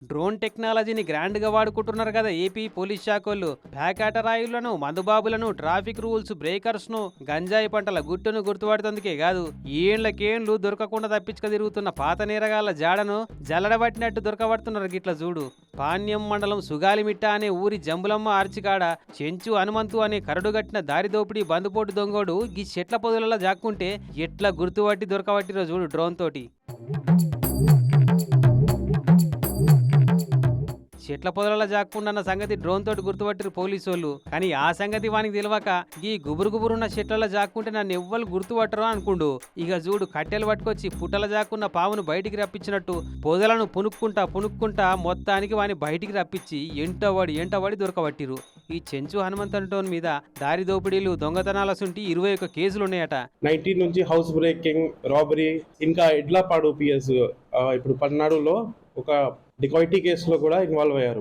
Drone టెక్నాలజీని grand గా వాడుకుంటున్నారు కదా ఏపీ పోలీస్ శాఖోళ్ళు. ప్యాకాటరాయులను, మందుబాబులను, ట్రాఫిక్ రూల్స్ బ్రేకర్స్ ను, గంజాయి పంటల గుట్టును గుర్తుపడుతుందికే కాదు, ఏండ్లకేండ్లు దొరకకుండా తప్పించుక తిరుగుతున్న పాత నేరగాళ్ల జాడను జల్లడబట్టినట్టు దొరకబడుతున్నారు గిట్ల చూడు. పాణ్యం మండలం సుగాలిమిట్ట అనే ఊరి జంబులమ్మ ఆర్చికాడ చెంచు హనుమంతు అనే కరడుగట్టిన దారిదోపిడి బందుపోటు దొంగోడు గీ చెట్ల పొదలలో జాక్కుంటే ఎట్లా గుర్తుపట్టి దొరకబట్టిరో చూడు డ్రోన్ తోటి. చెట్ల పొదలలో జాక్కుండా సంగతి డ్రోన్ తోటి గుర్తుపట్టిరు పోలీసోళ్ళు. కానీ ఆ సంగతి వానికి తెలియక ఈ గుబురు గుబురున్న చెట్లలో జాక్కుంటే నన్ను ఎవ్వరు గుర్తుపట్టరు అనుకుండు. ఇక చూడు కట్టెలు పట్టుకొచ్చి పుట్టల జాక్కున్న పావును బయటికి రప్పించినట్టు పొదలను పునుక్కుంటా మొత్తానికి వాని బయటికి రప్పించి ఎంటబడి దొరకబట్టిరు. ఈ చెంచు హనుమంతన్ మీద దారి దోపిడీలు, దొంగతనాల సుంటి 21 కేసులున్నాయట. 19 నుంచి హౌస్ బ్రేకింగ్, రాబరీ, ఇంకా ఇడ్లపాడు పిఎస్ ఇప్పుడు పల్నాడులో ఒక డికాయిటీ కేసులో కూడా ఇన్వాల్వ్ అయ్యారు.